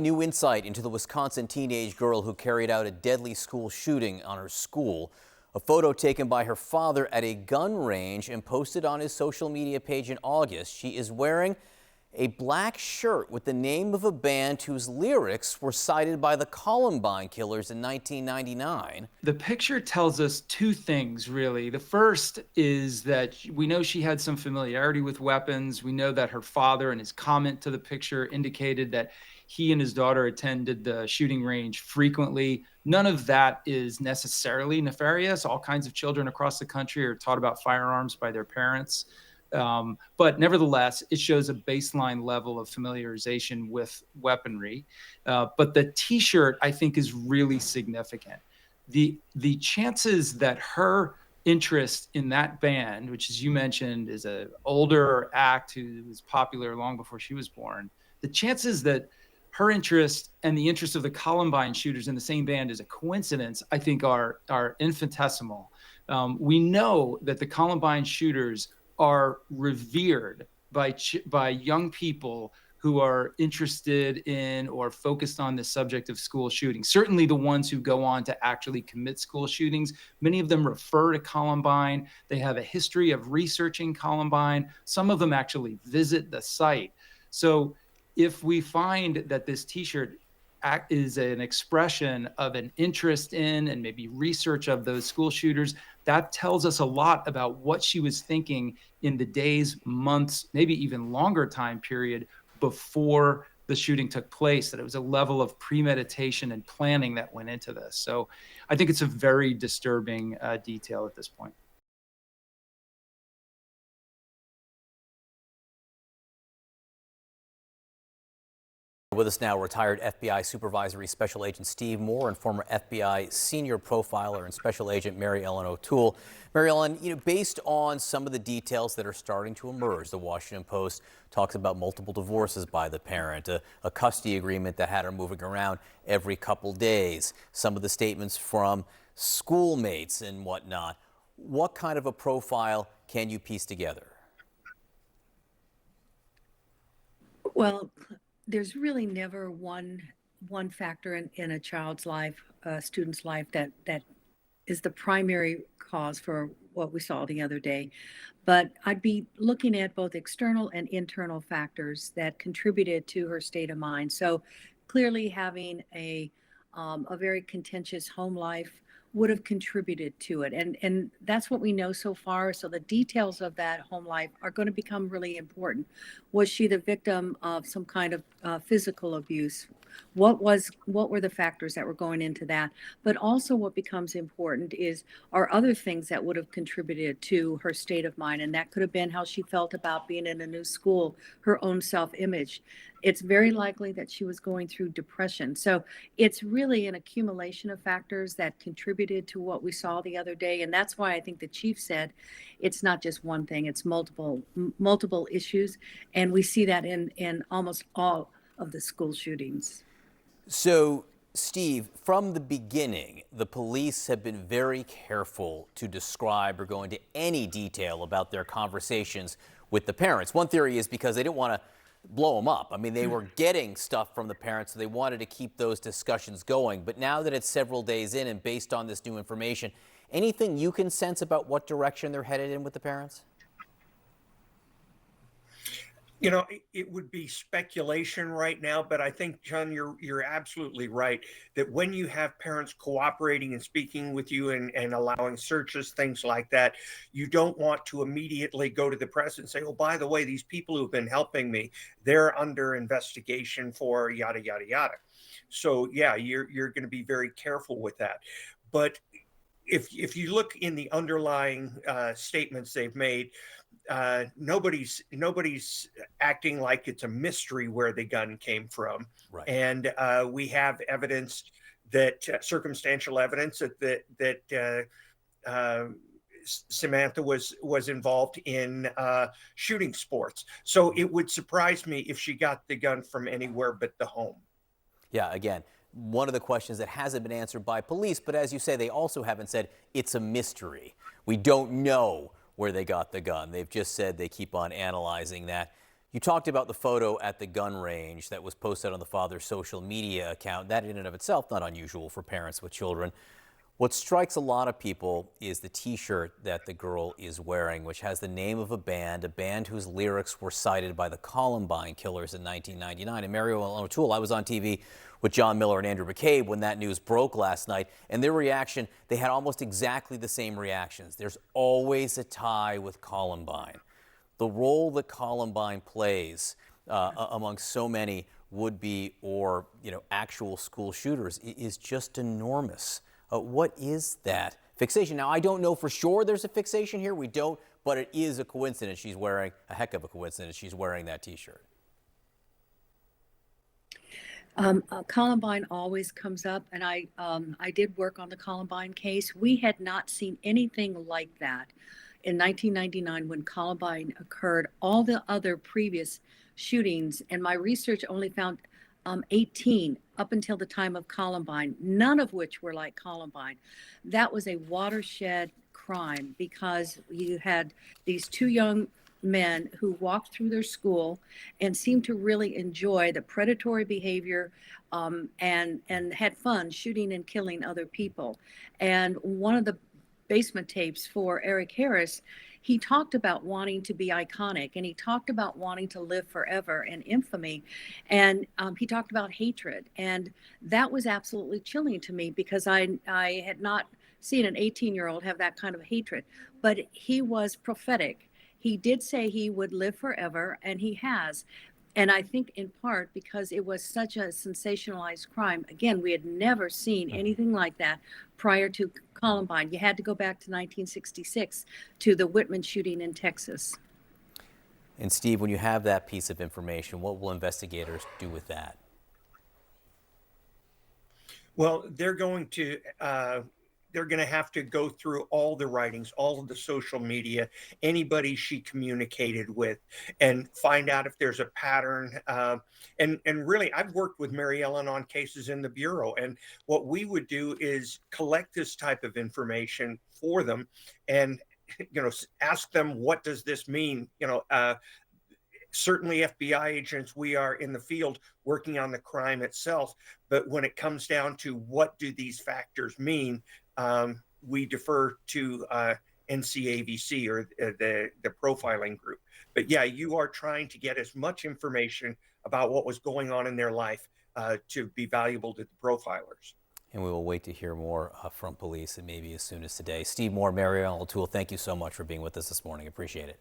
new insight into the Wisconsin teenage girl who carried out a deadly school shooting on her school. A photo taken by her father at a gun range and posted on his social media page in August. She is wearing a black shirt with the name of a band whose lyrics were cited by the Columbine killers in 1999. The picture tells us two things, really. The first is that we know she had some familiarity with weapons. We know that her father, in his comment to the picture, indicated that he and his daughter attended the shooting range frequently. None of that is necessarily nefarious. All kinds of children across the country are taught about firearms by their parents. But nevertheless, it shows a baseline level of familiarization with weaponry. But the T-shirt, I think, is really significant. The chances that her interest in that band, which, as you mentioned, is an older act who was popular long before she was born, the chances that her interest and the interest of the Columbine shooters in the same band is a coincidence, I think, are infinitesimal. We know that the Columbine shooters are revered by young people who are interested in or focused on the subject of school shootings. Certainly the ones who go on to actually commit school shootings. Many of them refer to Columbine. They have a history of researching Columbine. Some of them actually visit the site. So if we find that this T-shirt is an expression of an interest in and maybe research of those school shooters, that tells us a lot about what she was thinking in the days, months, maybe even longer time period before the shooting took place, that it was a level of premeditation and planning that went into this. So I think it's a very disturbing detail at this point. With us now, retired FBI Supervisory Special Agent Steve Moore and former FBI Senior Profiler and Special Agent Mary Ellen O'Toole. Mary Ellen, based on some of the details that are starting to emerge, the Washington Post talks about multiple divorces by the parent, a custody agreement that had her moving around every couple days, some of the statements from schoolmates and whatnot. What kind of a profile can you piece together? Well, there's really never one factor in a child's life, a student's life that is the primary cause for what we saw the other day. But I'd be looking at both external and internal factors that contributed to her state of mind. So clearly having a very contentious home life would have contributed to it. And that's what we know so far. So the details of that home life are going to become really important. Was she the victim of some kind of physical abuse? What were the factors that were going into that? But also what becomes important are other things that would have contributed to her state of mind. And that could have been how she felt about being in a new school, her own self-image. It's very likely that she was going through depression. So it's really an accumulation of factors that contributed to what we saw the other day. And that's why I think the chief said it's not just one thing, it's multiple issues. And we see that in almost all of the school shootings. So, Steve, from the beginning, the police have been very careful to describe or go into any detail about their conversations with the parents. One theory is because they didn't want to blow them up. I mean, they were getting stuff from the parents, so they wanted to keep those discussions going. But now that it's several days in and based on this new information, anything you can sense about what direction they're headed in with the parents? It would be speculation right now, but I think, John, you're absolutely right that when you have parents cooperating and speaking with you and allowing searches, things like that, you don't want to immediately go to the press and say, oh, by the way, these people who've been helping me, they're under investigation for yada, yada, yada. So, yeah, you're going to be very careful with that. But if you look in the underlying statements they've made, nobody's acting like it's a mystery where the gun came from. Right. And we have evidence that circumstantial evidence that Samantha was involved in shooting sports. So it would surprise me if she got the gun from anywhere but the home. Yeah, again, one of the questions that hasn't been answered by police, but as you say, they also haven't said it's a mystery. We don't know where they got the gun. They've just said they keep on analyzing that. You talked about the photo at the gun range that was posted on the father's social media account. That in and of itself, not unusual for parents with children. What strikes a lot of people is the T-shirt that the girl is wearing, which has the name of a band whose lyrics were cited by the Columbine killers in 1999. And Mary Ellen O'Toole, I was on TV with John Miller and Andrew McCabe when that news broke last night, and their reaction, they had almost exactly the same reactions. There's always a tie with Columbine. The role that Columbine plays among so many would-be or actual school shooters is just enormous. What is that fixation? Now, I don't know for sure there's a fixation here. We don't, but it is a coincidence she's wearing, a heck of a coincidence she's wearing that T-shirt. Columbine always comes up, and I did work on the Columbine case. We had not seen anything like that in 1999 when Columbine occurred. All the other previous shootings, and my research only found 18 up until the time of Columbine, none of which were like Columbine. That was a watershed crime because you had these two young men who walked through their school and seemed to really enjoy the predatory behavior and had fun shooting and killing other people. And one of the basement tapes for Eric Harris, he talked about wanting to be iconic, and he talked about wanting to live forever and infamy, and he talked about hatred, and that was absolutely chilling to me because I had not seen an 18-year-old have that kind of hatred. But he was prophetic. He did say he would live forever, and he has. And I think in part because it was such a sensationalized crime. Again, we had never seen anything like that prior to Columbine. You had to go back to 1966 to the Whitman shooting in Texas. And Steve, when you have that piece of information, what will investigators do with that? Well, they're going to have to go through all the writings, all of the social media, anybody she communicated with, and find out if there's a pattern. And really, I've worked with Mary Ellen on cases in the Bureau, and what we would do is collect this type of information for them and ask them, what does this mean? Certainly FBI agents, we are in the field working on the crime itself, but when it comes down to what do these factors mean, we defer to NCAVC or the profiling group. But yeah, you are trying to get as much information about what was going on in their life to be valuable to the profilers. And we will wait to hear more from police, and maybe as soon as today. Steve Moore, Mary Ellen O'Toole, thank you so much for being with us this morning. Appreciate it.